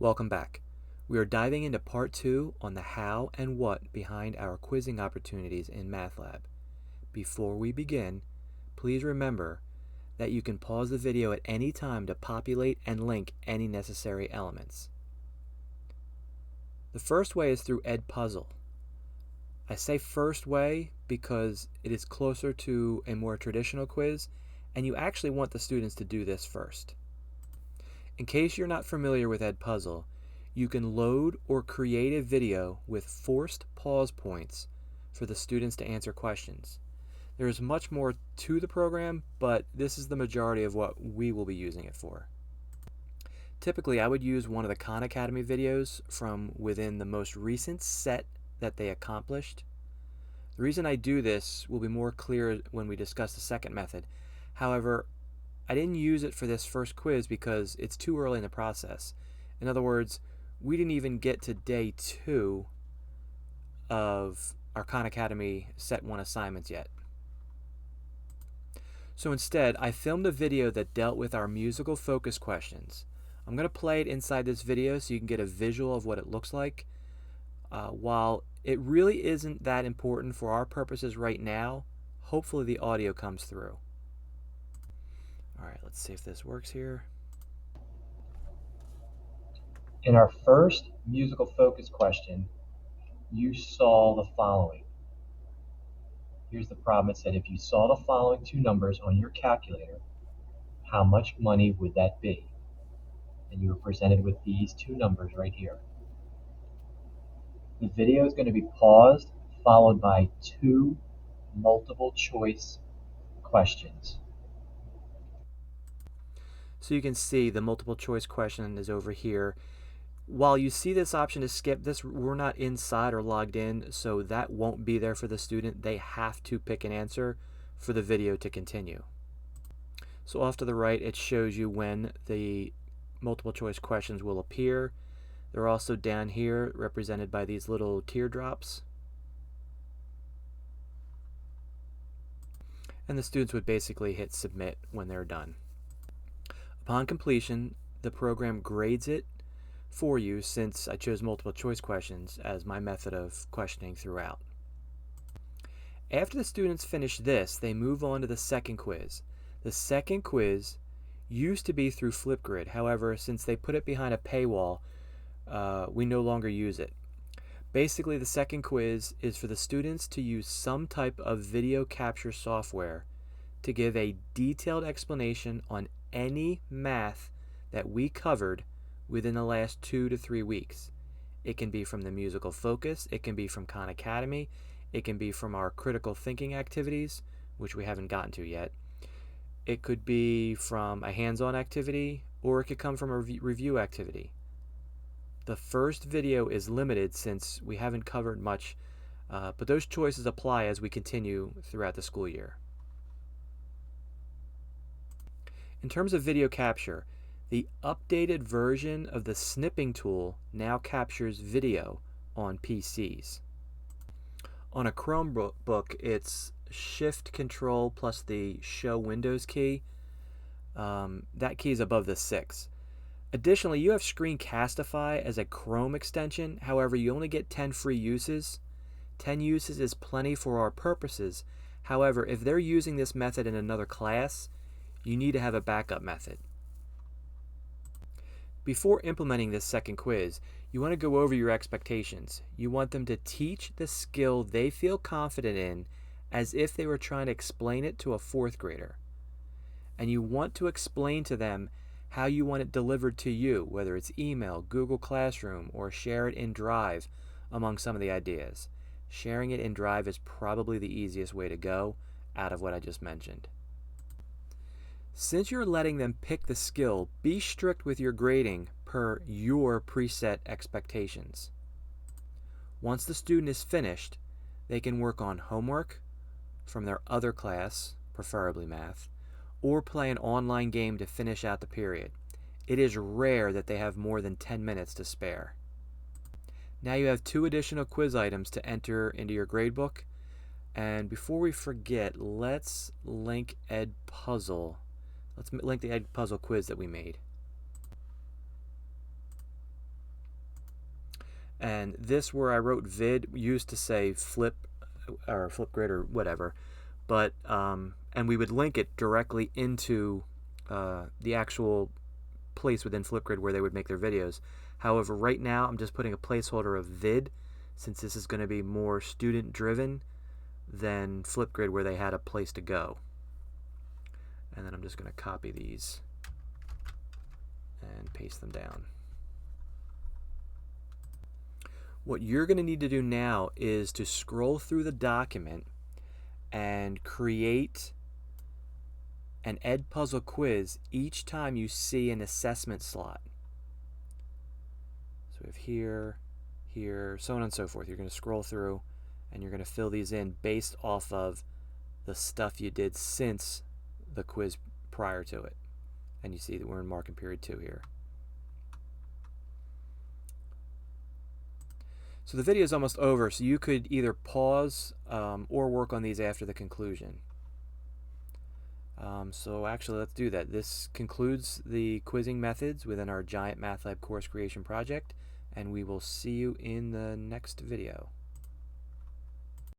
Welcome back. We are diving into part 2 on the how and what behind our quizzing opportunities in MathLab. Before we begin, please remember that you can pause the video at any time to populate and link any necessary elements. The first way is through Edpuzzle. I say first way because it is closer to a more traditional quiz, and you actually want the students to do this first. In case you're not familiar with Edpuzzle, you can load or create a video with forced pause points for the students to answer questions. There is much more to the program, but this is the majority of what we will be using it for. Typically, I would use one of the Khan Academy videos from within the most recent set that they accomplished. The reason I do this will be more clear when we discuss the second method. However, I didn't use it for this first quiz because it's too early in the process. In other words, we didn't even get to day 2 of our Khan Academy Set 1 assignments yet. So instead, I filmed a video that dealt with our musical focus questions. I'm going to play it inside this video so you can get a visual of what it looks like. While it really isn't that important for our purposes right now, hopefully the audio comes through. Alright, let's see if this works here. In our first musical focus question, you saw the following. Here's the problem. It said if you saw the following two numbers on your calculator, how much money would that be? And you were presented with these two numbers right here. The video is going to be paused, followed by 2 multiple choice questions. So you can see the multiple choice question is over here. While you see this option to skip this, we're not inside or logged in, so that won't be there for the student. They have to pick an answer for the video to continue. So off to the right, it shows you when the multiple choice questions will appear. They're also down here represented by these little teardrops. And the students would basically hit submit when they're done. Upon completion, the program grades it for you since I chose multiple choice questions as my method of questioning throughout. After the students finish this, they move on to the second quiz. The second quiz used to be through Flipgrid. However, since they put it behind a paywall, we no longer use it. Basically, the second quiz is for the students to use some type of video capture software to give a detailed explanation on any math that we covered within the last 2 to 3 weeks. It can be from the musical focus, it can be from Khan Academy, it can be from our critical thinking activities, which we haven't gotten to yet. It could be from a hands-on activity, or it could come from a review activity. The first video is limited since we haven't covered much, but those choices apply as we continue throughout the school year. In terms of video capture, the updated version of the snipping tool now captures video on PCs. On a Chromebook, it's Shift Control plus the Show Windows key. That key is above the 6. Additionally, you have Screencastify as a Chrome extension. However, you only get 10 free uses. 10 uses is plenty for our purposes. However, if they're using this method in another class, you need to have a backup method. Before implementing this second quiz, you want to go over your expectations. You want them to teach the skill they feel confident in as if they were trying to explain it to a 4th grader. And you want to explain to them how you want it delivered to you, whether it's email, Google Classroom, or share it in Drive, among some of the ideas. Sharing it in Drive is probably the easiest way to go out of what I just mentioned. Since you're letting them pick the skill, be strict with your grading per your preset expectations. Once the student is finished, they can work on homework from their other class, preferably math, or play an online game to finish out the period. It is rare that they have more than 10 minutes to spare. Now you have 2 additional quiz items to enter into your gradebook. And before we forget, let's link Edpuzzle. Let's link the Edpuzzle quiz that we made. And this, where I wrote vid, used to say flip or Flipgrid or whatever, but and we would link it directly into the actual place within Flipgrid where they would make their videos. However, right now I'm just putting a placeholder of vid, since this is going to be more student driven than Flipgrid where they had a place to go. And then I'm just going to copy these and paste them down. What you're going to need to do now is to scroll through the document and create an Edpuzzle quiz each time you see an assessment slot. So we have here, here, so on and so forth. You're going to scroll through and you're going to fill these in based off of the stuff you did since the quiz prior to it. And you see that we're in marking period 2 here. So the video is almost over, so you could either pause or work on these after the conclusion. So actually, let's do that. This concludes the quizzing methods within our Giant Math Lab course creation project, and we will see you in the next video.